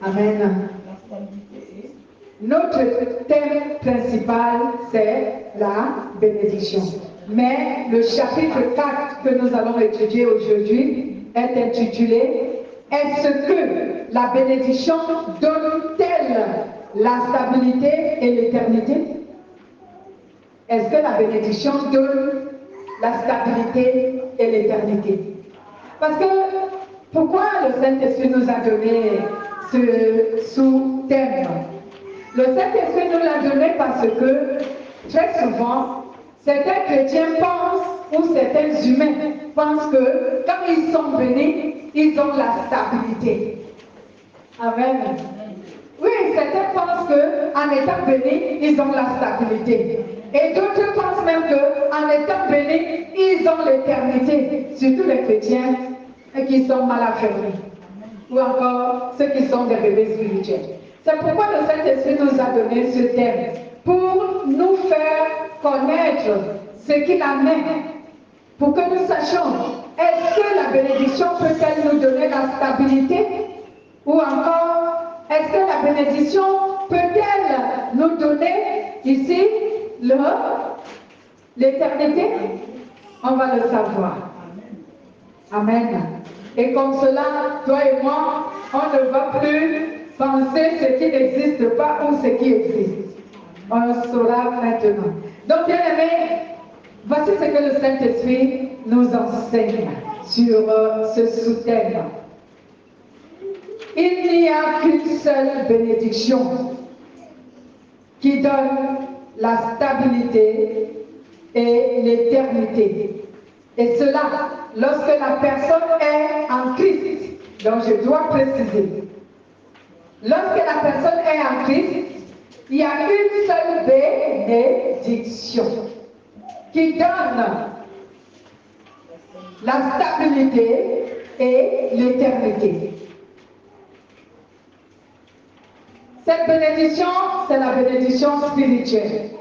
Amen. Notre thème principal, c'est la bénédiction. Mais le chapitre 4 que nous allons étudier aujourd'hui est intitulé « Est-ce que la bénédiction donne-t-elle la stabilité et l'éternité ?» Est-ce que la bénédiction donne la stabilité et l'éternité? Parce que, pourquoi le Saint-Esprit nous a donné ce sous-thème? Le Saint-Esprit nous l'a donné parce que, très souvent, certains chrétiens pensent, ou certains humains pensent que, quand ils sont bénis, ils ont la stabilité. Amen. Oui, certains pensent qu'en étant bénis, ils ont la stabilité. Et d'autres pensent même qu'en étant bénis, ils ont l'éternité. Surtout les chrétiens qui sont mal affermis. Ou encore ceux qui sont des bébés spirituels. C'est pourquoi le Saint-Esprit nous a donné ce thème. Pour nous faire connaître ce qu'il amène. Pour que nous sachions, est-ce que la bénédiction peut-elle nous donner la stabilité? Ou encore, est-ce que la bénédiction peut-elle nous donner ici l'éternité? On va le savoir. Amen. Et comme cela, toi et moi, on ne va plus penser ce qui n'existe pas ou ce qui existe. On le saura maintenant. Donc, bien aimés, voici ce que le Saint-Esprit nous enseigne sur ce sous-thème. Il n'y a qu'une seule bénédiction qui donne la stabilité et l'éternité. Et cela, lorsque la personne est en Christ. Donc je dois préciser. Lorsque la personne est en Christ, il y a une seule bénédiction qui donne la stabilité et l'éternité. Cette bénédiction, c'est la bénédiction spirituelle.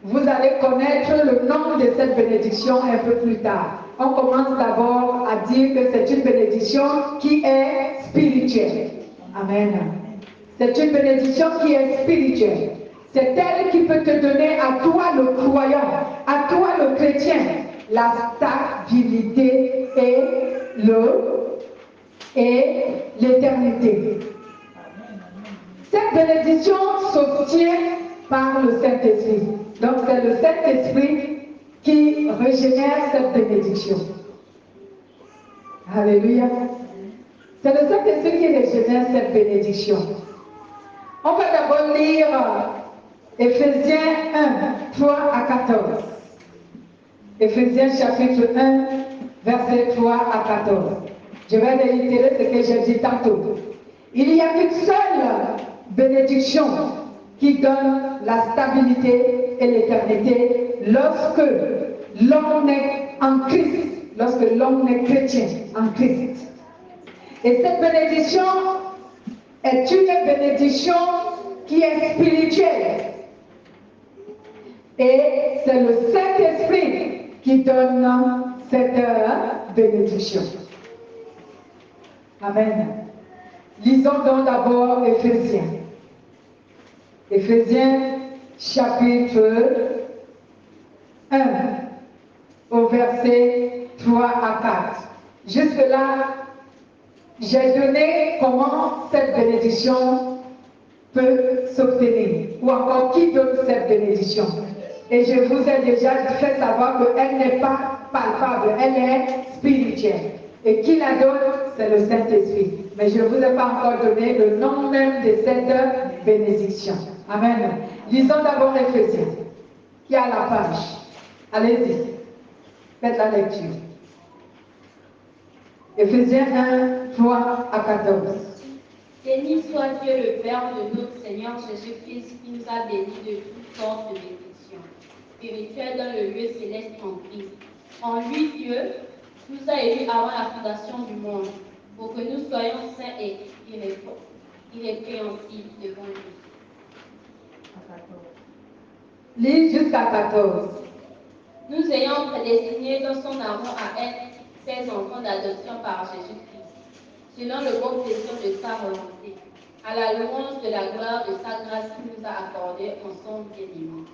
Vous allez connaître le nom de cette bénédiction un peu plus tard. On commence d'abord à dire que c'est une bénédiction qui est spirituelle. Amen. C'est une bénédiction qui est spirituelle. C'est elle qui peut te donner à toi le croyant, à toi le chrétien, la stabilité et l'éternité. Cette bénédiction s'obtient par le Saint-Esprit. Donc c'est le Saint-Esprit qui régénère cette bénédiction. Alléluia. C'est le Saint-Esprit qui régénère cette bénédiction. On va d'abord lire Éphésiens 1, 3 à 14. Éphésiens chapitre 1, verset 3 à 14. Je vais réitérer ce que j'ai dit tantôt. Il n'y a qu'une seule bénédiction qui donne la stabilité et l'éternité lorsque l'homme est en Christ, lorsque l'homme est chrétien en Christ. Et cette bénédiction est une bénédiction qui est spirituelle. Et c'est le Saint-Esprit qui donne cette bénédiction. Amen. Lisons donc d'abord Éphésiens. Éphésiens chapitre 1 au verset 3 à 4. Jusque-là, j'ai donné comment cette bénédiction peut s'obtenir, ou encore qui donne cette bénédiction. Et je vous ai déjà fait savoir qu'elle n'est pas palpable, elle est spirituelle. Et qui la donne, c'est le Saint-Esprit. Mais je ne vous ai pas encore donné le nom même de cette bénédiction. Amen. Lisons d'abord Éphésiens, qui est à la page. Allez-y, faites la lecture. Éphésiens 1, 3 à 14. Béni soit Dieu le Père de notre Seigneur Jésus-Christ, qui nous a bénis de toutes sortes de bénédictions spirituelles dans le lieu céleste en Christ. En lui, Dieu nous a élus avant la fondation du monde, pour que nous soyons saints et irrépréhensibles devant lui. Lis jusqu'à 14. Nous ayons prédestinés dans son amour à être ses enfants d'adoption par Jésus-Christ, selon le bon plaisir de sa volonté, à la louange de la gloire de sa grâce qu'il nous a accordée en son bien-aimé.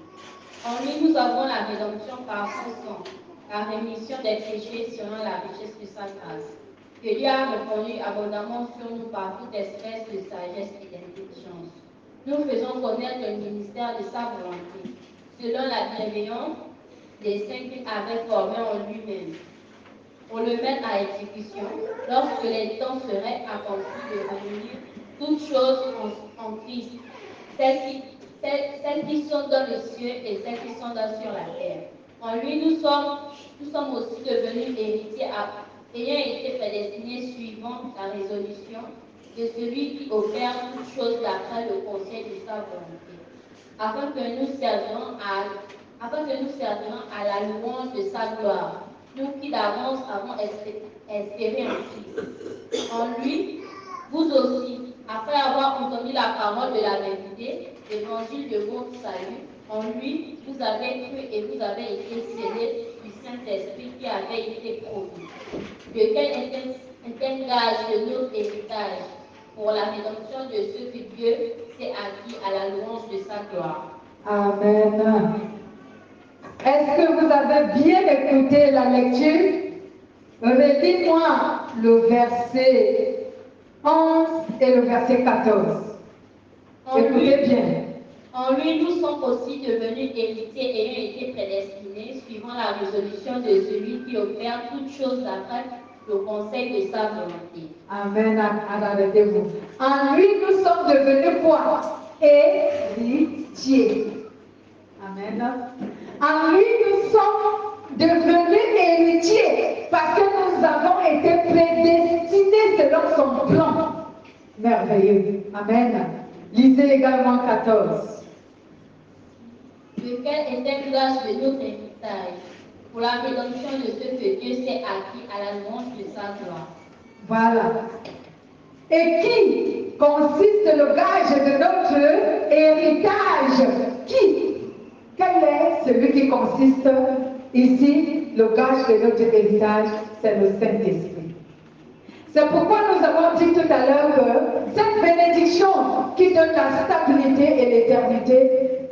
En lui, nous avons la rédemption par son sang, la rémission des péchés selon la richesse de sa grâce, que Dieu a répandu abondamment sur nous par toute espèce de sagesse et d'intelligence. Nous faisons connaître le ministère de sa volonté, selon la bienveillance des saints qu'il avait formés en lui-même, pour le mettre à exécution, lorsque les temps seraient accomplis de réunir toutes choses en Christ, celles qui sont dans les cieux et celles qui sont sur la terre. En lui, nous sommes aussi devenus héritiers, ayant été prédestinés suivant la résolution de celui qui opère toutes choses d'après le conseil de sa volonté, afin que nous servions à la louange de sa gloire, nous qui d'avance avons espéré en Christ. En lui, vous aussi, après avoir entendu la parole de la vérité, l'évangile de votre salut, en lui, vous avez cru et vous avez été scellés du Saint-Esprit qui avait été promis, lequel est un gage de notre héritage pour la rédemption de ceux que Dieu s'est acquis à la louange de sa gloire. Amen. Est-ce que vous avez bien écouté la lecture? Relis-moi le verset 11 et le verset 14. Écoutez bien. En lui, nous sommes aussi devenus héritiers ayant été prédestinés, suivant la résolution de celui qui opère toutes choses d'après le conseil de sa volonté. Amen. Arrêtez-vous. En lui, nous sommes devenus quoi? Héritiers. Amen. En lui, nous sommes devenus héritiers parce que nous avons été prédestinés selon son plan. Merveilleux. Amen. Lisez également 14. Lequel est un gage de notre héritage pour la rédemption de ce que Dieu s'est acquis à la louange de sa gloire. Voilà. Et qui consiste le gage de notre héritage? Qui? Quel est celui qui consiste ici? Le gage de notre héritage, c'est le Saint-Esprit. C'est pourquoi nous avons dit tout à l'heure que cette bénédiction qui donne la stabilité et l'éternité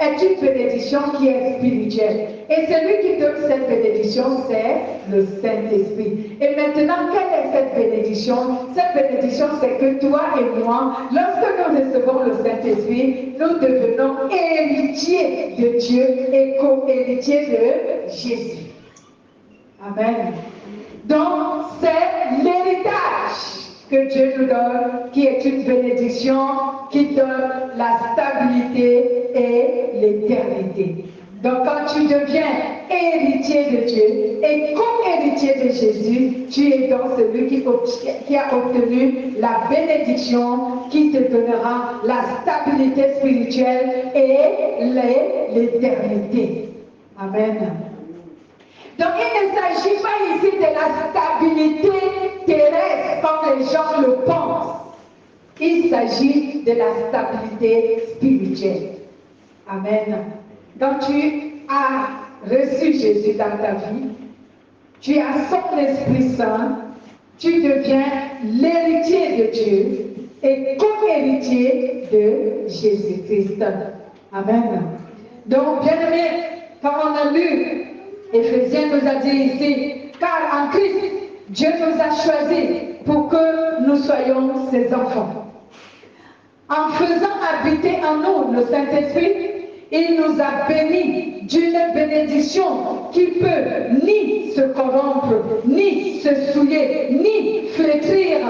est une bénédiction qui est spirituelle. Et celui qui donne cette bénédiction, c'est le Saint-Esprit. Et maintenant, quelle est cette bénédiction? Cette bénédiction, c'est que toi et moi, lorsque nous recevons le Saint-Esprit, nous devenons héritiers de Dieu et co-héritiers de Jésus. Amen. Donc, c'est l'héritage que Dieu nous donne, qui est une bénédiction, qui donne la stabilité et l'éternité. Donc, quand tu deviens héritier de Dieu et co-héritier de Jésus, tu es donc celui qui a obtenu la bénédiction qui te donnera la stabilité spirituelle et l'éternité. Amen. Donc, il ne s'agit pas ici de la stabilité terrestre comme les gens le pensent. Il s'agit de la stabilité spirituelle. Amen. Quand tu as reçu Jésus dans ta vie, tu as son Esprit Saint, tu deviens l'héritier de Dieu et co-héritier de Jésus-Christ. Amen. Donc, bien-aimés, quand on a lu, Éphésiens nous a dit ici, car en Christ, Dieu nous a choisis pour que nous soyons ses enfants. En faisant habiter en nous le Saint-Esprit, il nous a bénis d'une bénédiction qui peut ni se corrompre, ni se souiller, ni flétrir.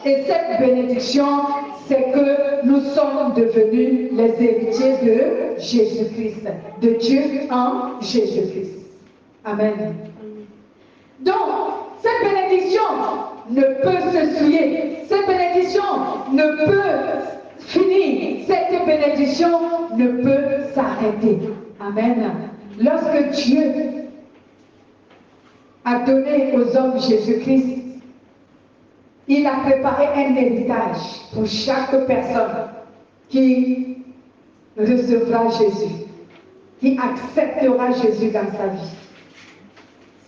Et cette bénédiction, c'est que nous sommes devenus les héritiers de Jésus-Christ, de Dieu en Jésus-Christ. Amen. Donc, cette bénédiction ne peut se souiller, cette bénédiction ne peut finir, cette bénédiction ne peut s'arrêter. Amen. Lorsque Dieu a donné aux hommes Jésus-Christ, il a préparé un héritage pour chaque personne qui recevra Jésus, qui acceptera Jésus dans sa vie.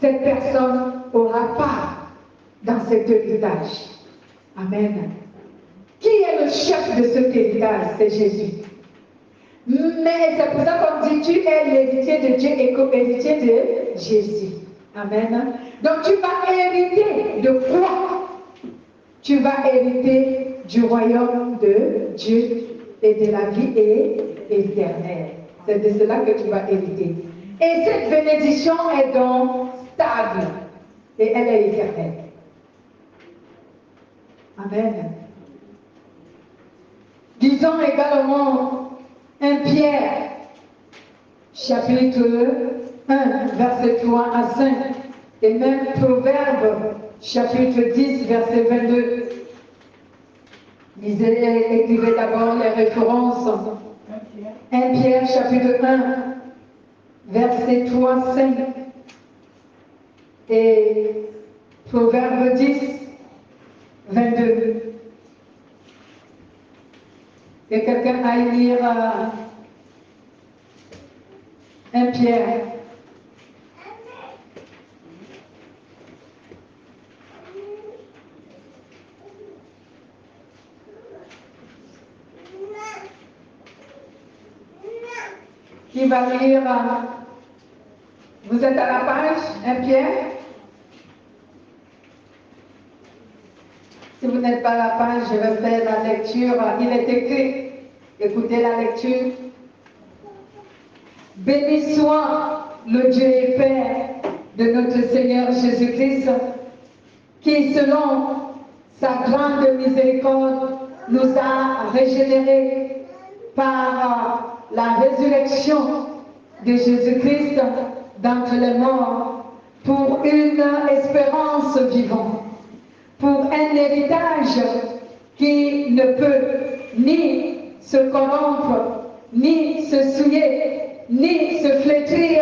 Cette personne aura part dans cet héritage. Amen. Qui est le chef de cet héritage, c'est Jésus. Mais c'est pour ça qu'on dit, tu es l'héritier de Dieu et co-héritier de Jésus. Amen. Donc tu vas hériter de quoi? Tu vas hériter du royaume de Dieu et de la vie éternelle. C'est de cela que tu vas hériter. Et cette bénédiction est donc stable et elle est éternelle. Amen. Disons également 1 Pierre, chapitre 1, verset 3 à 5, et même Proverbe, chapitre 10, verset 22. Lisez, écrivez d'abord les références. 1 Pierre, chapitre 1, verset 3, 5, et Proverbe 10, 22. Et quelqu'un aille lire 1 Pierre. Qui va lire? Vous êtes à la page 1 Pierre? Si vous n'êtes pas à la page, je vais faire la lecture. Il est écrit, écoutez la lecture. Béni soit le Dieu et Père de notre Seigneur Jésus-Christ, qui, selon sa grande miséricorde, nous a régénérés par la résurrection de Jésus-Christ d'entre les morts pour une espérance vivante, pour un héritage qui ne peut ni se corrompre, ni se souiller, ni se flétrir,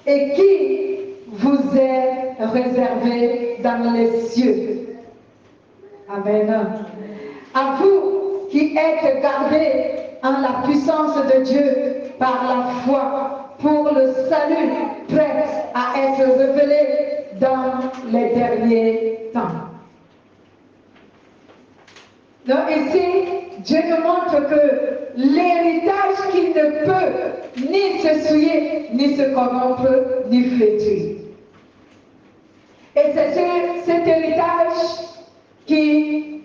et qui vous est réservé dans les cieux. Amen. À vous qui êtes gardés en la puissance de Dieu par la foi pour le salut prêt à être révélé dans les derniers temps. Donc ici, Dieu nous montre que l'héritage qui ne peut ni se souiller, ni se corrompre, ni flétrir. Et c'est cet héritage qui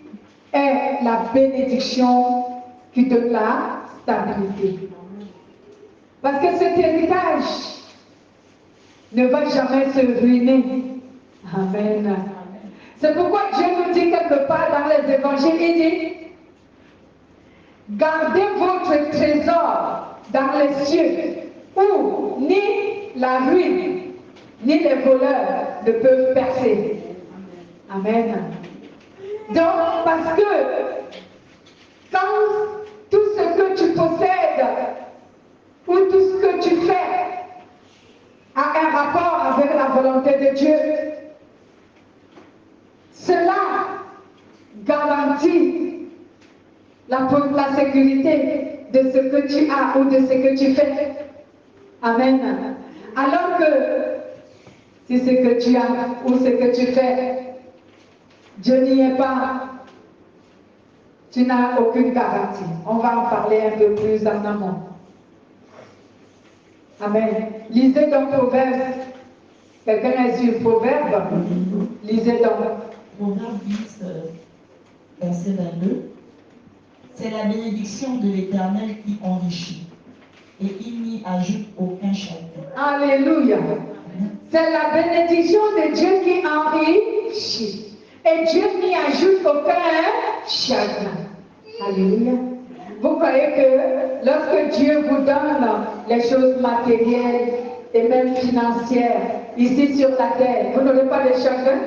est la bénédiction qui donne la stabilité. Parce que cet héritage ne va jamais se ruiner. Amen. C'est pourquoi Dieu nous dit quelque part dans les évangiles, il dit, gardez votre trésor dans les cieux, où ni la ruine, ni les voleurs ne peuvent percer. Amen. Donc, parce que quand tout ce que tu possèdes, ou tout ce que tu fais, a un rapport avec la volonté de Dieu, cela garantit la sécurité de ce que tu as ou de ce que tu fais. Amen. Alors que si ce que tu as ou ce que tu fais, Dieu n'y est pas, tu n'as aucune garantie. On va en parler un peu plus en amont. Amen. Lisez donc Proverbe. Quelqu'un a su Proverbe? Lisez donc. Proverbe 10, verset 22. C'est la bénédiction de l'Éternel qui enrichit, et il n'y ajoute aucun chagrin. Alléluia. C'est la bénédiction de Dieu qui enrichit. Et Dieu n'y ajoute aucun chagrin. Alléluia. Vous croyez que lorsque Dieu vous donne les choses matérielles et même financières ici sur la terre, vous n'aurez pas de chagrin?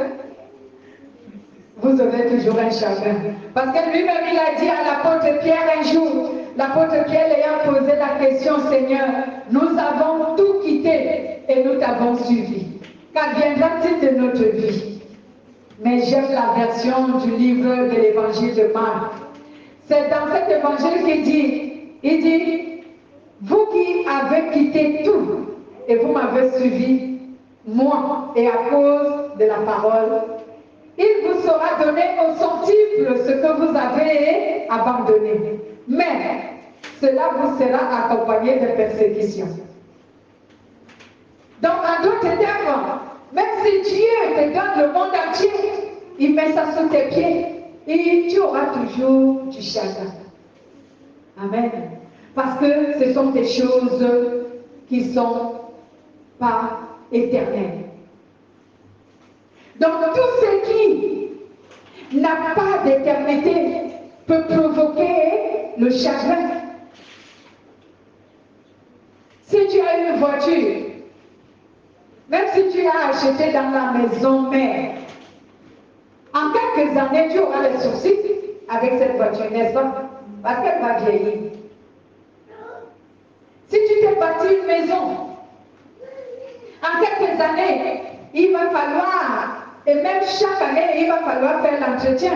Vous aurez toujours un chagrin. Parce que lui-même, il a dit à l'apôtre Pierre un jour, l'apôtre Pierre ayant posé la question, Seigneur, nous avons tout quitté et nous t'avons suivi. Qu'adviendra-t-il de notre vie? Mais j'aime la version du livre de l'évangile de Marc. C'est dans cet évangile qu'il dit, il dit, vous qui avez quitté tout et vous m'avez suivi, moi, et à cause de la parole il vous sera donné au centuple ce que vous avez abandonné. Mais cela vous sera accompagné de persécutions. Donc, en d'autres termes, même si Dieu te donne le monde entier, il met ça sous tes pieds et tu auras toujours du chagrin. Amen. Parce que ce sont des choses qui ne sont pas éternelles. Donc, tout ce qui n'a pas d'éternité peut provoquer le chagrin. Si tu as une voiture, même si tu l'as achetée dans la maison mère, en quelques années, tu auras les soucis avec cette voiture, n'est-ce pas? Parce qu'elle va vieillir. Si tu t'es bâti une maison, en quelques années, il va falloir, et même chaque année, il va falloir faire l'entretien.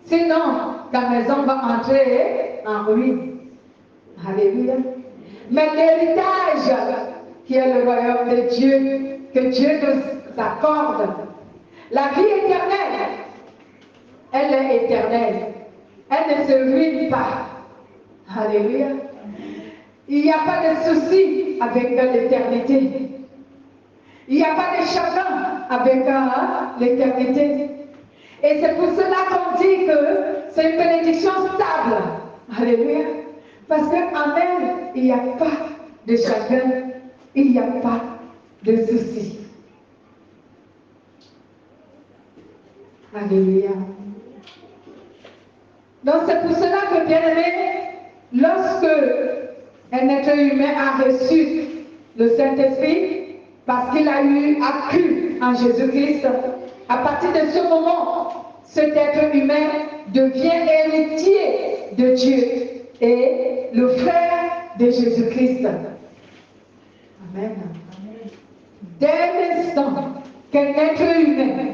Sinon, ta maison va entrer en ruine. Alléluia. Mais l'héritage, qui est le royaume de Dieu, que Dieu nous accorde, la vie éternelle, elle est éternelle. Elle ne se ruine pas. Alléluia. Il n'y a pas de souci avec l'éternité. Il n'y a pas de chagrin avec l'éternité. Et c'est pour cela qu'on dit que c'est une bénédiction stable. Alléluia. Parce qu'en elle, il n'y a pas de chagrin, il n'y a pas de souci. Alléluia. Donc c'est pour cela que, bien aimé, lorsque un être humain a reçu le Saint-Esprit, parce qu'il a cru en Jésus-Christ, à partir de ce moment, cet être humain devient héritier de Dieu et le frère de Jésus-Christ. Amen. Dès l'instant qu'un être humain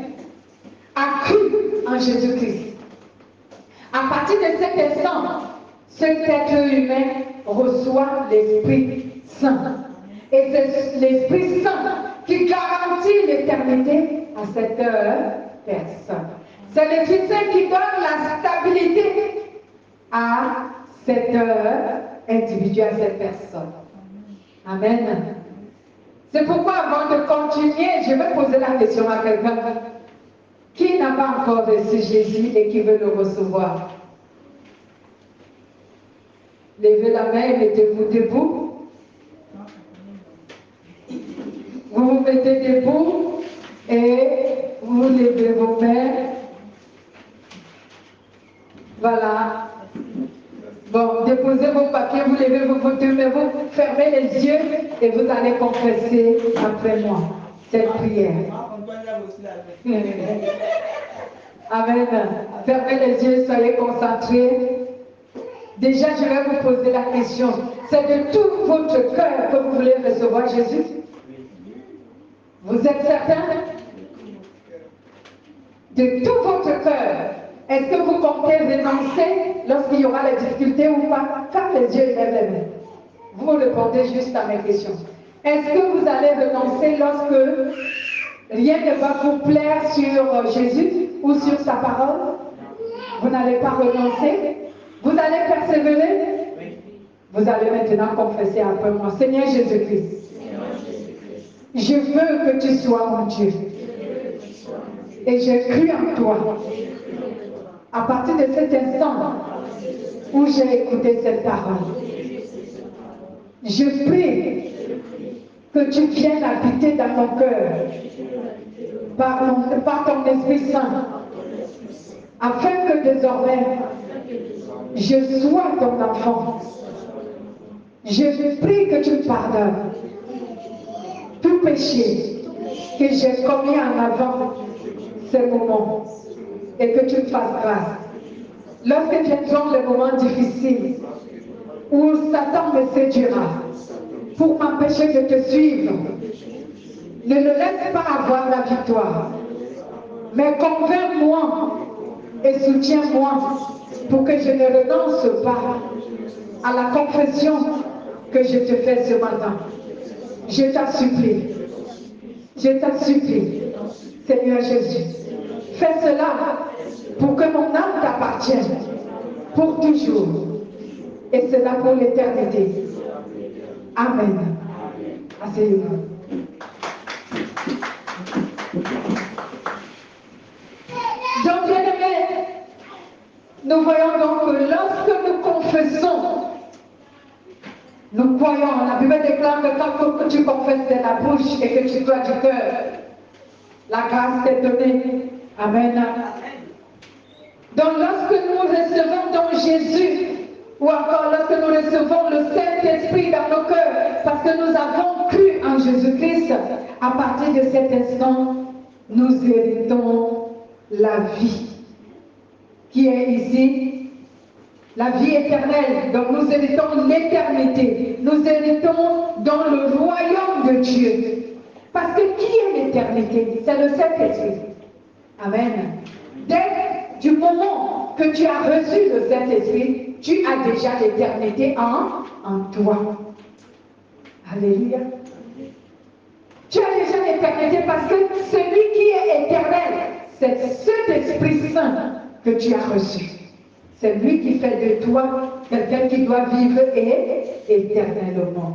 a cru en Jésus-Christ, à partir de cet instant, cet être humain reçoit l'Esprit Saint. Et c'est l'Esprit Saint qui garantit l'éternité à cette personne. C'est l'Esprit Saint qui donne la stabilité à cet individu, à cette personne. Amen. C'est pourquoi avant de continuer, je vais poser la question à quelqu'un qui n'a pas encore reçu Jésus et qui veut le recevoir. Levez la main et mettez-vous debout. Vous vous mettez debout et vous levez vos mains. Voilà. Bon, déposez vos papiers, vous levez vos deux mains, vous fermez les yeux et vous allez confesser après moi cette prière. Amen. Fermez les yeux, soyez concentrés. Déjà, je vais vous poser la question. C'est de tout votre cœur que vous voulez recevoir Jésus? Vous êtes certain? De tout votre cœur. Est-ce que vous comptez renoncer lorsqu'il y aura les difficultés ou pas? Quand les yeux lèvent, vous répondez juste à mes questions. Est-ce que vous allez renoncer lorsque rien ne va vous plaire sur Jésus ou sur sa parole? Vous n'allez pas renoncer? Vous allez persévérer? Vous allez maintenant confesser après moi. Seigneur Jésus-Christ, je veux que tu sois mon Dieu. Et j'ai cru en toi. À partir de cet instant où j'ai écouté cette parole, je prie que tu viennes habiter dans mon cœur par ton Esprit Saint, afin que désormais je sois ton enfant. Je prie que tu pardonnes tout péché que j'ai commis en avant ces moments et que tu me fasses grâce. Lorsque viendront les moments difficiles où Satan me séduira pour m'empêcher de te suivre, ne le laisse pas avoir la victoire, mais convainc-moi et soutiens-moi pour que je ne renonce pas à la confession que je te fais ce matin. Je t'en supplie, Seigneur Jésus, Fais cela pour que mon âme t'appartienne pour toujours. Et cela pour l'éternité. Amen. Asseyez-vous. Donc, bien-aimés, nous voyons donc que lorsque nous confessons, nous croyons, la Bible déclare que quand tu confesses de la bouche et que tu crois du cœur, la grâce t'est donnée. Amen. Donc lorsque nous recevons donc Jésus, ou encore lorsque nous recevons le Saint-Esprit dans nos cœurs, parce que nous avons cru en Jésus-Christ, à partir de cet instant, nous héritons la vie qui est ici, la vie éternelle. Donc nous héritons l'éternité, nous héritons dans le royaume de Dieu. Parce que qui est l'éternité? C'est le Saint-Esprit. Amen. Dès du moment que tu as reçu le Saint-Esprit, tu as déjà l'éternité en toi. Alléluia. Tu as déjà l'éternité parce que celui qui est éternel, c'est cet Esprit Saint que tu as reçu. C'est lui qui fait de toi quelqu'un qui doit vivre éternellement.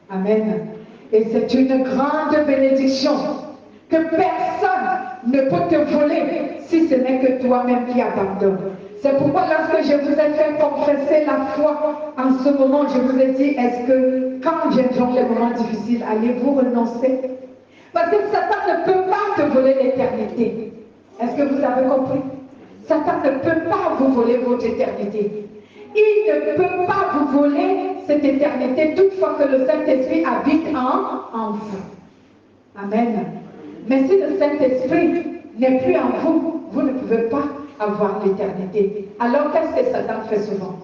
Amen. Et c'est une grande bénédiction que personne ne peut te voler si ce n'est que toi-même qui abandonnes. C'est pourquoi lorsque je vous ai fait confesser la foi en ce moment, je vous ai dit, est-ce que quand viendront les moments difficiles, allez-vous renoncer? Parce que Satan ne peut pas te voler l'éternité. Est-ce que vous avez compris? Satan ne peut pas vous voler votre éternité. Il ne peut pas vous voler cette éternité toutefois que le Saint-Esprit habite en vous. Amen. Mais si le Saint-Esprit n'est plus en vous, vous ne pouvez pas avoir l'éternité. Alors qu'est-ce que Satan fait souvent?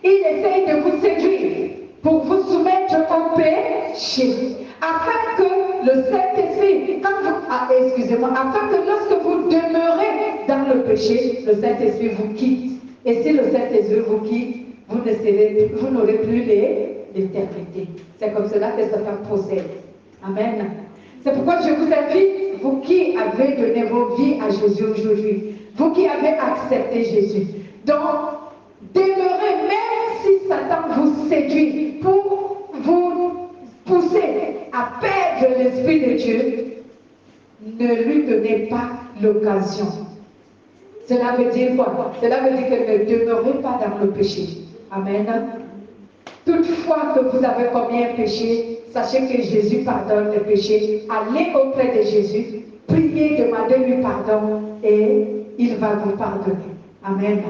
Il essaye de vous séduire pour vous soumettre au péché, afin que le Saint-Esprit, afin que lorsque vous demeurez dans le péché, le Saint-Esprit vous quitte. Et si le Saint-Esprit vous quitte, vous n'aurez plus l'éternité. C'est comme cela que Satan procède. Amen. C'est pourquoi je vous invite, vous qui avez donné vos vies à Jésus aujourd'hui, vous qui avez accepté Jésus, donc demeurez, même si Satan vous séduit pour vous pousser à perdre l'Esprit de Dieu, ne lui donnez pas l'occasion. Cela veut dire quoi? Cela veut dire que ne demeurez pas dans le péché. Amen. Toutefois que vous avez commis un péché, sachez que Jésus pardonne le péché. Allez auprès de Jésus, priez, demandez-lui pardon et il va vous pardonner. Amen.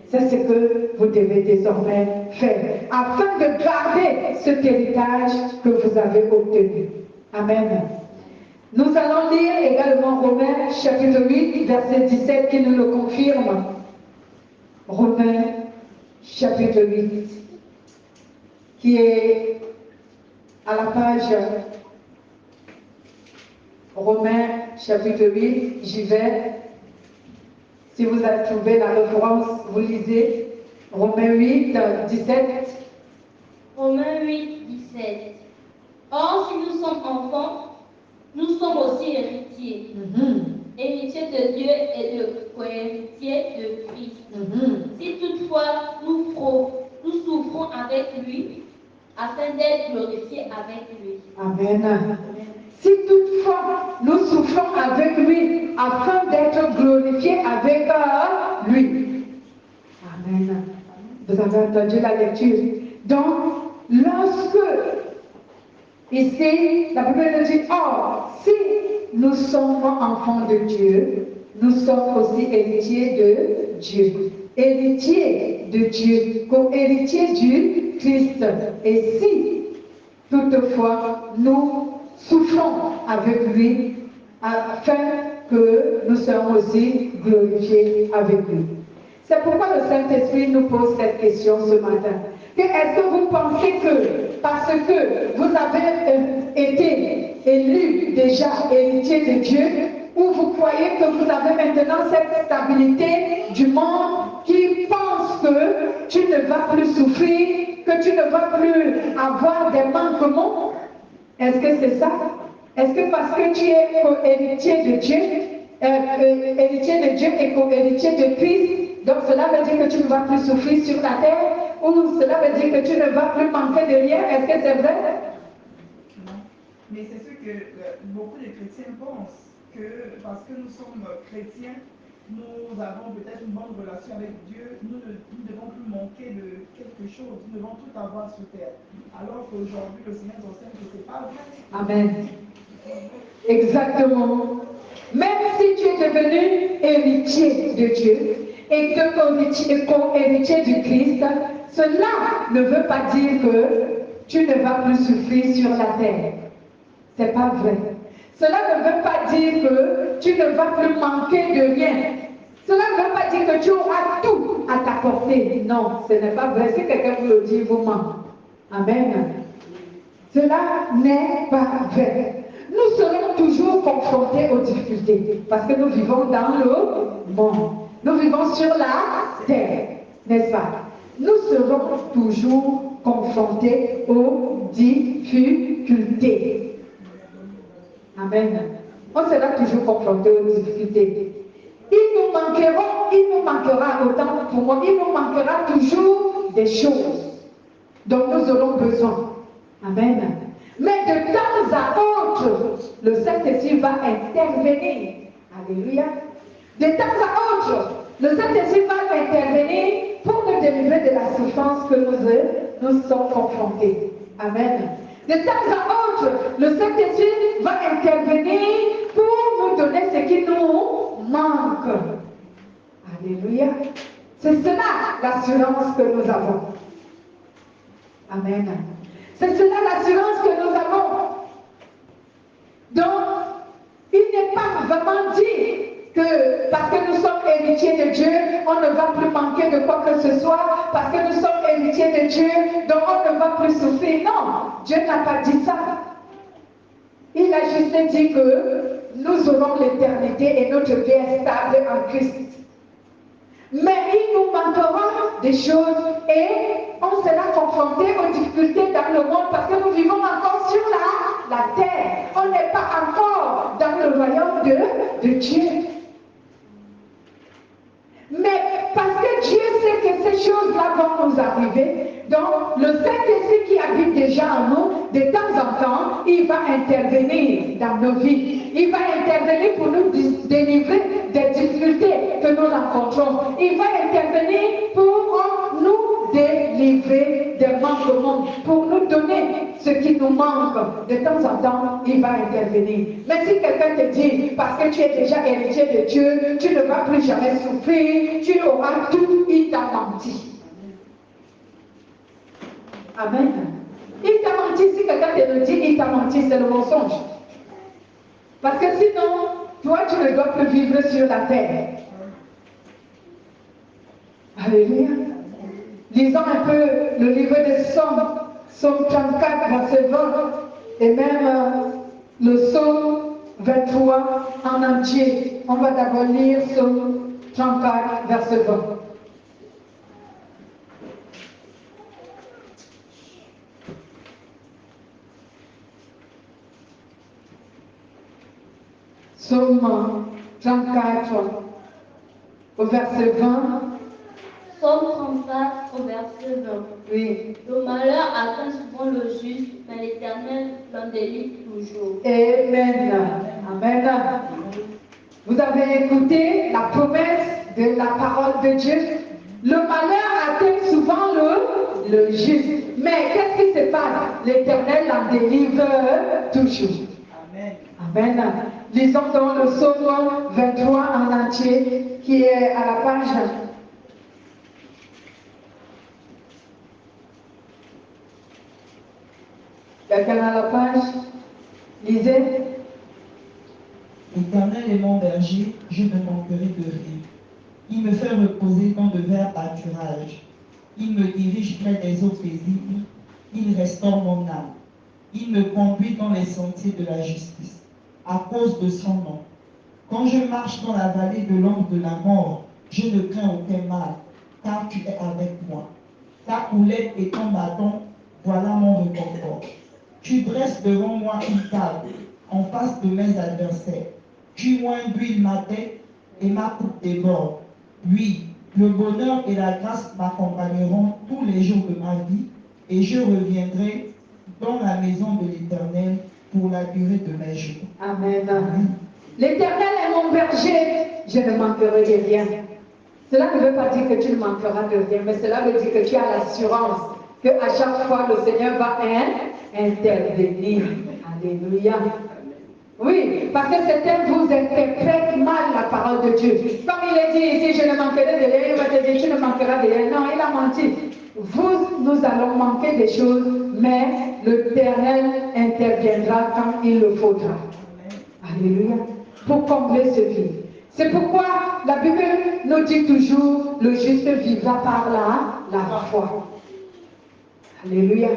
C'est ce que vous devez désormais faire afin de garder cet héritage que vous avez obtenu. Amen. Nous allons lire également Romains chapitre 8, verset 17 qui nous le confirme. Romains chapitre 8, qui est à la page Romains chapitre 8, j'y vais. Si vous avez trouvé la référence, vous lisez Romains 8, 17. Romains 8, 17. Or, si nous sommes enfants, nous sommes aussi héritiers. Héritiers de Dieu et de co-héritiers de Christ. Si toutefois nous souffrons avec lui, afin d'être glorifiés avec lui. Amen. Si toutefois nous souffrons avec lui, afin d'être glorifiés avec lui. Amen. Vous avez entendu la lecture. Donc, lorsque, ici, la Bible nous dit, or, si nous sommes enfants de Dieu, nous sommes aussi héritiers de Dieu. Héritiers de Dieu, co-héritiers du Christ. Et si, toutefois, nous souffrons avec lui, afin que nous soyons aussi glorifiés avec lui. C'est pourquoi le Saint-Esprit nous pose cette question ce matin. Est-ce que vous pensez que, parce que vous avez été élus déjà héritiers de Dieu, ou vous croyez que vous avez maintenant cette stabilité du monde qui pense que tu ne vas plus souffrir, que tu ne vas plus avoir des manquements? Est-ce que c'est ça? Est-ce que parce que tu es héritier de Dieu, héritier de Dieu et co-héritier de Christ, donc cela veut dire que tu ne vas plus souffrir sur la terre, ou cela veut dire que tu ne vas plus manquer de rien. Est-ce que c'est vrai? Non. Mais c'est ce que beaucoup de chrétiens pensent, que parce que nous sommes chrétiens, nous avons peut-être une bonne relation avec Dieu, nous ne devons plus manquer de quelque chose, nous devons tout avoir sur terre. Alors qu'aujourd'hui, le Seigneur nous enseigne que ce n'est pas vrai. Amen. Exactement. Même si tu es devenu héritier de Dieu et que co-héritier du Christ, cela ne veut pas dire que tu ne vas plus souffrir sur la terre. C'est pas vrai. Cela ne veut pas dire que tu ne vas plus manquer de rien. Cela ne veut pas dire que tu auras tout à ta portée. Non, ce n'est pas vrai. Si quelqu'un vous le dit, vous ment. Amen. Cela n'est pas vrai. Nous serons toujours confrontés aux difficultés parce que nous vivons dans le monde. Nous vivons sur la terre, n'est-ce pas? Nous serons toujours confrontés aux difficultés. Amen. On sera toujours confrontés aux difficultés. Il nous manquera autant pour moi, il nous manquera toujours des choses dont nous aurons besoin. Amen. Mais de temps à autre, le Saint-Esprit va intervenir. Alléluia. De temps à autre, le Saint-Esprit va intervenir pour nous délivrer de la souffrance que nous sommes confrontés. Amen. De temps à autre, le Saint-Esprit va intervenir pour nous donner ce qui nous manque. Alléluia. C'est cela l'assurance que nous avons. Amen. C'est cela l'assurance que nous avons. Donc, il n'est pas vraiment dit que parce que nous sommes héritiers de Dieu, on ne va plus manquer de quoi que ce soit. Parce que nous sommes héritiers de Dieu, donc on ne va plus souffrir. Non, Dieu n'a pas dit ça. Il a juste dit que nous aurons l'éternité et notre vie est stable en Christ. Mais il nous manquera des choses et on sera confronté aux difficultés dans le monde parce que nous vivons encore sur la terre. On n'est pas encore dans le royaume de Dieu. Mais parce que Dieu sait que ces choses-là vont nous arriver, donc le Saint-Esprit qui habite déjà en nous, de temps en temps, il va intervenir dans nos vies. Il va intervenir pour nous délivrer des difficultés que nous rencontrons. Il va intervenir pour nous délivrer des manquements, pour nous donner ce qui nous manque. De temps en temps, il va intervenir. Mais si quelqu'un te dit, parce que tu es déjà héritier de Dieu, tu ne vas plus jamais souffrir, tu auras tout, il t'a menti. Amen. Il t'a menti. Si quelqu'un te le dit, il t'a menti, c'est le mensonge. Parce que sinon, toi, tu ne dois plus vivre sur la terre. Alléluia. Lisons un peu le livre de Psaume 34, verset 20, et même le Psaume 23 en entier. On va d'abord lire Psaume 34, verset 20. Psaume 34, au verset 20. Psaume 34, au verset 20. Oui. Le malheur atteint souvent le juste, mais l'Éternel l'en délivre toujours. Amen. Amen. Vous avez écouté la promesse de la parole de Dieu. Le malheur atteint souvent le juste. Mais qu'est-ce qui se passe? L'Éternel l'en délivre toujours. Amen. Amen. Lisons dans le Psaume 23 en entier, qui est à la page. Quelqu'un à la page? Lisez. L'Éternel est mon berger, je ne manquerai de rien. Il me fait reposer dans de verts pâturages. Il me dirige près des eaux paisibles. Il restaure mon âme. Il me conduit dans les sentiers de la justice, à cause de son nom. Quand je marche dans la vallée de l'ombre de la mort, je ne crains aucun mal, car tu es avec moi. Ta houlette et ton bâton, voilà mon réconfort. Tu dresses devant moi une table, en face de mes adversaires. Tu oins d'huile ma tête et ma coupe déborde. Oui, le bonheur et la grâce m'accompagneront tous les jours de ma vie et je reviendrai dans la maison de l'Éternel pour la durée de mes jours. Amen. L'Éternel est mon berger, je ne manquerai de rien. Cela ne veut pas dire que tu ne manqueras de rien, mais cela veut dire que tu as l'assurance qu'à chaque fois le Seigneur va intervenir. Alléluia. Oui, parce que certains vous interprètent mal la parole de Dieu. Comme il est dit ici, je ne manquerai de rien, il va te dire, tu ne manqueras de rien. Non, il a menti. Nous allons manquer des choses, mais l'Éternel interviendra quand il le faudra. Alléluia. Pour combler ce vide. C'est pourquoi la Bible nous dit toujours, le juste vivra par la foi. Alléluia.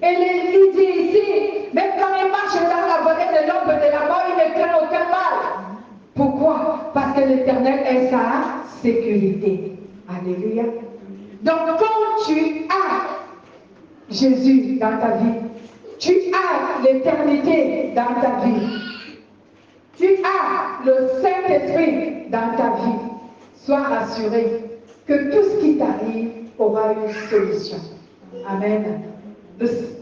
Et il dit ici, même quand il marche dans la vallée de l'ombre de la mort, il ne craint aucun mal. Pourquoi? Parce que l'Éternel est sa sécurité. Alléluia. Donc quand tu as Jésus dans ta vie, tu as l'éternité dans ta vie, tu as le Saint-Esprit dans ta vie, sois rassuré que tout ce qui t'arrive aura une solution. Amen.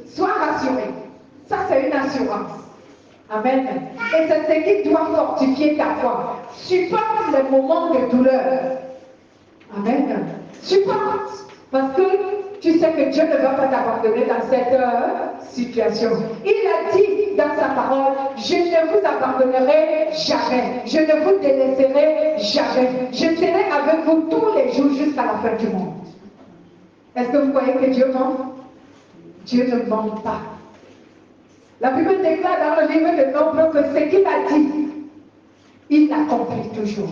Sois rassuré. Ça, c'est une assurance. Amen. Et c'est ce qui doit fortifier ta foi. Supporte les moments de douleur. Amen. Supporte. Parce que tu sais que Dieu ne va pas t'abandonner dans cette situation. Il a dit dans sa parole, je ne vous abandonnerai jamais. Je ne vous délaisserai jamais. Je serai avec vous tous les jours jusqu'à la fin du monde. Est-ce que vous croyez que Dieu ment? Dieu ne ment pas. La Bible déclare dans le livre de Nombre que ce qu'il a dit, il l'accomplit toujours.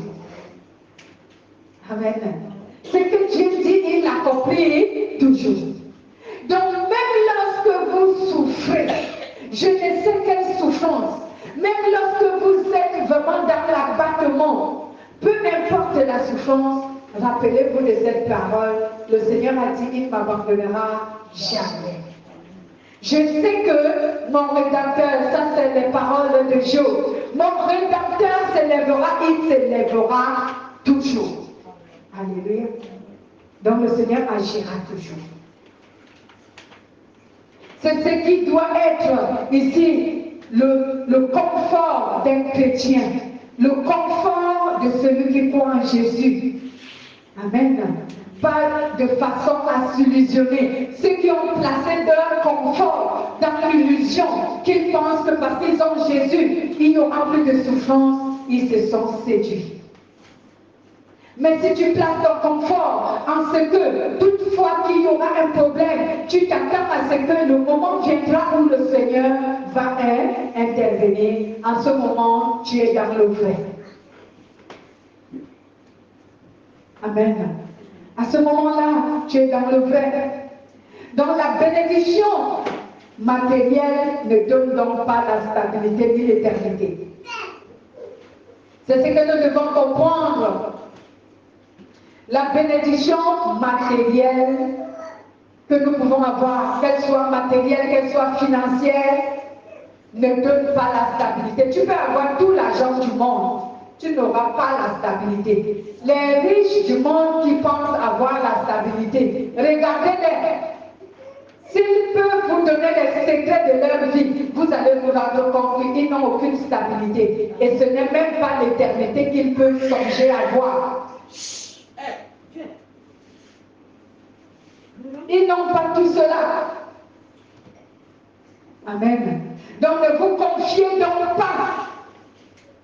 Amen. Ce que Dieu dit, il l'accomplit toujours. Donc même lorsque vous souffrez, je ne sais quelle souffrance, même lorsque vous êtes vraiment dans l'abattement, peu importe la souffrance, rappelez-vous de cette parole. Le Seigneur a dit, il ne m'abandonnera jamais. Je sais que mon Rédempteur, ça c'est les paroles de Job, mon Rédempteur s'élèvera, il s'élèvera toujours. Alléluia. Donc le Seigneur agira toujours. C'est ce qui doit être ici le confort d'un chrétien, le confort de celui qui croit en Jésus. Amen. Pas de façon à s'illusionner. Ceux qui ont placé leur confort dans l'illusion, qu'ils pensent que parce qu'ils ont Jésus, il n'y aura plus de souffrance, ils se sont séduits. Mais si tu places ton confort en ce que, toutefois qu'il y aura un problème, tu t'attends à ce que le moment viendra où le Seigneur va intervenir. En ce moment, tu es dans le vrai. Amen. À ce moment-là, tu es dans le vrai. Dans la bénédiction matérielle ne donne donc pas la stabilité ni l'éternité. C'est ce que nous devons comprendre. La bénédiction matérielle que nous pouvons avoir, qu'elle soit matérielle, qu'elle soit financière, ne donne pas la stabilité. Tu peux avoir tout l'argent du monde, tu n'auras pas la stabilité. Les riches du monde qui pensent avoir la stabilité, regardez-les. S'ils peuvent vous donner les secrets de leur vie, vous allez vous rendre compte qu'ils n'ont aucune stabilité. Et ce n'est même pas l'éternité qu'ils peuvent songer à voir. Ils n'ont pas tout cela. Amen. Donc ne vous confiez donc pas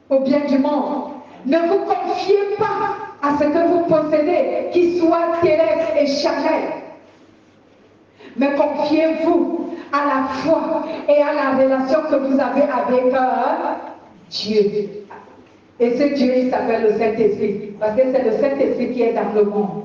au bien du monde. Ne vous confiez pas à ce que vous possédez, qui soit terrestre et charnel. Mais confiez-vous à la foi et à la relation que vous avez avec Dieu. Et ce Dieu, il s'appelle le Saint-Esprit. Parce que c'est le Saint-Esprit qui est dans le monde.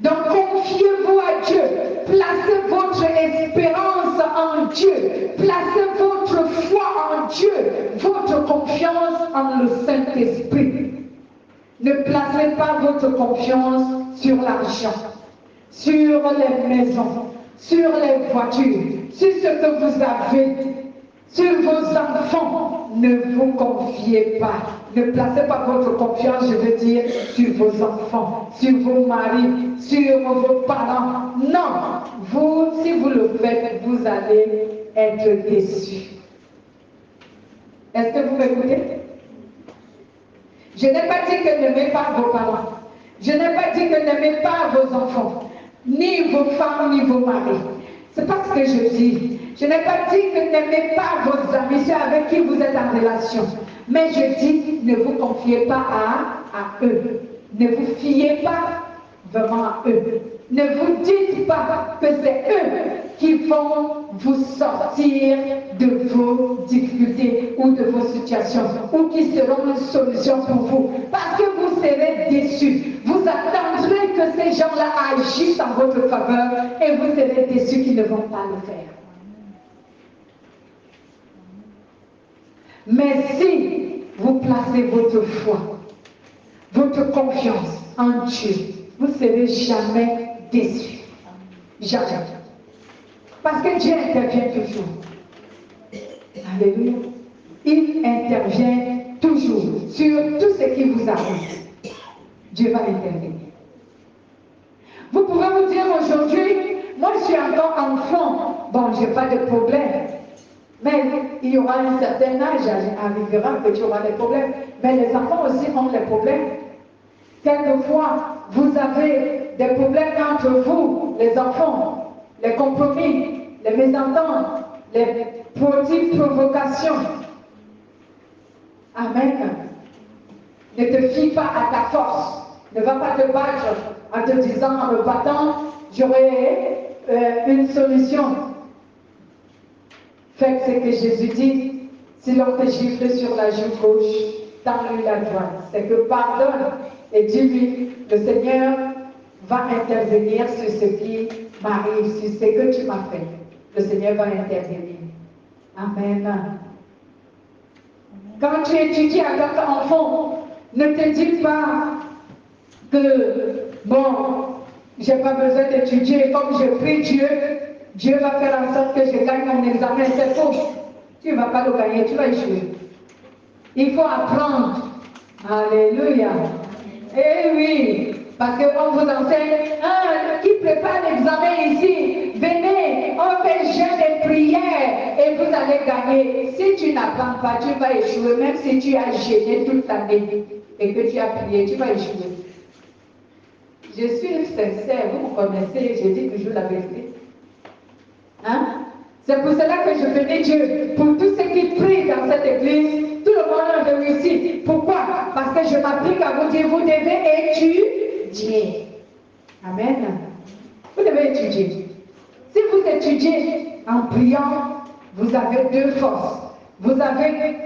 Donc confiez-vous à Dieu. Placez votre espérance en Dieu. Placez votre foi en Dieu. Votre confiance en le Saint-Esprit. Ne placez pas votre confiance sur l'argent, sur les maisons, sur les voitures, sur ce que vous avez. Sur vos enfants, ne vous confiez pas. Ne placez pas votre confiance, je veux dire, sur vos enfants, sur vos maris, sur vos parents. Non, vous, si vous le faites, vous allez être déçus. Est-ce que vous m'écoutez? Je n'ai pas dit que n'aimez pas vos parents. Je n'ai pas dit que n'aimez pas vos enfants, ni vos femmes, ni vos maris. C'est pas ce que je dis. Je n'ai pas dit que n'aimez pas vos amis, ceux avec qui vous êtes en relation. Mais je dis, ne vous confiez pas à eux. Ne vous fiez pas vraiment à eux. Ne vous dites pas que c'est eux qui vont vous sortir de vos difficultés ou de vos situations, ou qui seront une solution pour vous. Parce que vous serez déçus. Vous attendrez que ces gens-là agissent en votre faveur et vous serez déçus qu'ils ne vont pas le faire. Mais si vous placez votre foi, votre confiance en Dieu, vous ne serez jamais déçus. Jamais. Parce que Dieu intervient toujours. Alléluia. Il intervient toujours sur tout ce qui vous arrive. Dieu va intervenir. Vous pouvez vous dire aujourd'hui, moi je suis encore enfant, bon, je n'ai pas de problème. Mais il y aura un certain âge, arrivera que tu auras des problèmes. Mais les enfants aussi ont des problèmes. Quelquefois, vous avez des problèmes entre vous, les enfants, les compromis, les mésententes, les petites provocations. Amen. Ne te fie pas à ta force. Ne va pas te battre en te disant, en me battant, j'aurai une solution. Faites ce que Jésus dit. Si l'on te gifle sur la joue gauche, tends-lui la droite. C'est que pardonne et dis-lui, le Seigneur va intervenir sur ce qui m'arrive, sur ce que tu m'as fait. Le Seigneur va intervenir. Amen. Quand tu étudies en tant qu'enfant, ne te dis pas que, bon, j'ai pas besoin d'étudier, comme je prie Dieu, Dieu va faire en sorte que je gagne mon examen. C'est faux. Tu ne vas pas le gagner, tu vas échouer. Il faut apprendre. Alléluia. Eh oui, parce qu'on vous enseigne, qui prépare l'examen ici, venez, on fait jeûne et prière et vous allez gagner. Si tu n'apprends pas, tu vas échouer, même si tu as jeûné toute l'année et que tu as prié, tu vas échouer. Je suis sincère, vous me connaissez, je dis toujours la vérité. Hein? C'est pour cela que je bénis Dieu. Pour tous ceux qui prient dans cette église, tout le monde a réussi. Pourquoi? Parce que je m'applique à vous dire, vous devez étudier. Amen. Vous devez étudier. Si vous étudiez en priant, vous avez deux forces. Vous avez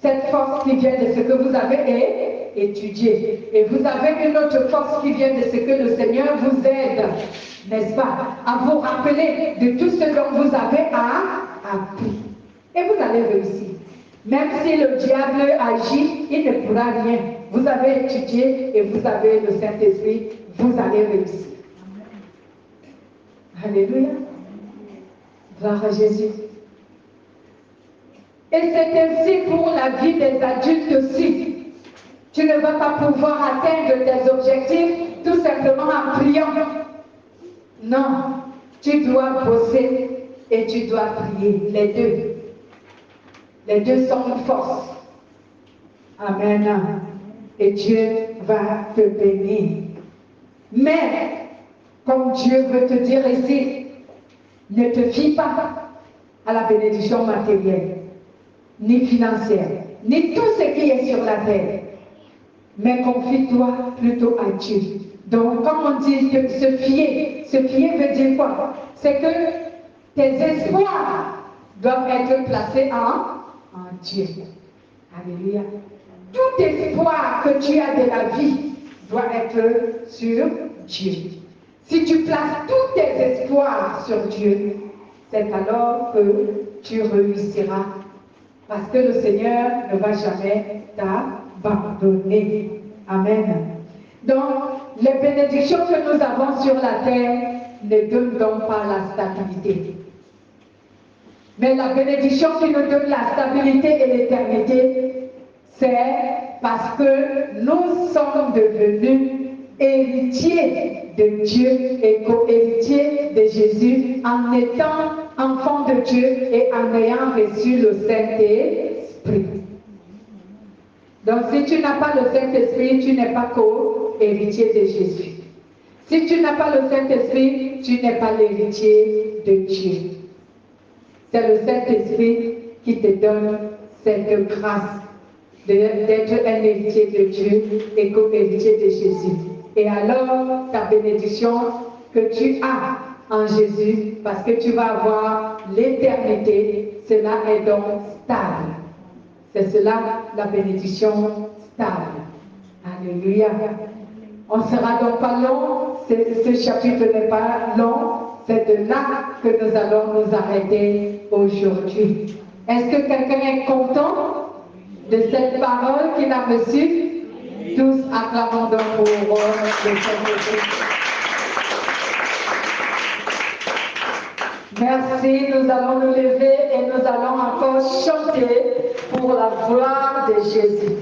cette force qui vient de ce que vous avez étudié. Et vous avez une autre force qui vient de ce que le Seigneur vous aide, n'est-ce pas, à vous rappeler de tout ce dont vous avez appris. Et vous allez réussir. Même si le diable agit, il ne pourra rien. Vous avez étudié et vous avez le Saint-Esprit, vous allez réussir. Alléluia. Gloire à Jésus. Et c'est ainsi pour la vie des adultes aussi. Tu ne vas pas pouvoir atteindre tes objectifs tout simplement en priant. Non, tu dois bosser et tu dois prier, les deux. Les deux sont une force. Amen. Et Dieu va te bénir. Mais, comme Dieu veut te dire ici, ne te fie pas à la bénédiction matérielle, ni financière, ni tout ce qui est sur la terre. Mais confie-toi plutôt à Dieu. Donc, quand on dit se fier veut dire quoi? C'est que tes espoirs doivent être placés en Dieu. Alléluia. Tout espoir que tu as de la vie doit être sur Dieu. Si tu places tous tes espoirs sur Dieu, c'est alors que tu réussiras. Parce que le Seigneur ne va jamais t'abandonner. Amen. Donc, les bénédictions que nous avons sur la terre ne donnent donc pas la stabilité. Mais la bénédiction qui nous donne la stabilité et l'éternité, c'est parce que nous sommes devenus héritiers de Dieu et co-héritiers de Jésus en étant enfants de Dieu et en ayant reçu le Saint-Esprit. Donc si tu n'as pas le Saint-Esprit, tu n'es pas co-héritier de Jésus. Si tu n'as pas le Saint-Esprit, tu n'es pas l'héritier de Dieu. C'est le Saint-Esprit qui te donne cette grâce d'être un héritier de Dieu et co-héritier de Jésus. Et alors, ta bénédiction que tu as en Jésus, parce que tu vas avoir l'éternité, cela est donc stable. C'est cela la bénédiction stable. Alléluia. On ne sera donc pas long, ce chapitre n'est pas long, c'est de là que nous allons nous arrêter aujourd'hui. Est-ce que quelqu'un est content de cette parole qu'il a reçue? Tous acclamons donc pour le Saint-Esprit. Merci, nous allons nous lever et nous allons encore chanter pour la gloire de Jésus.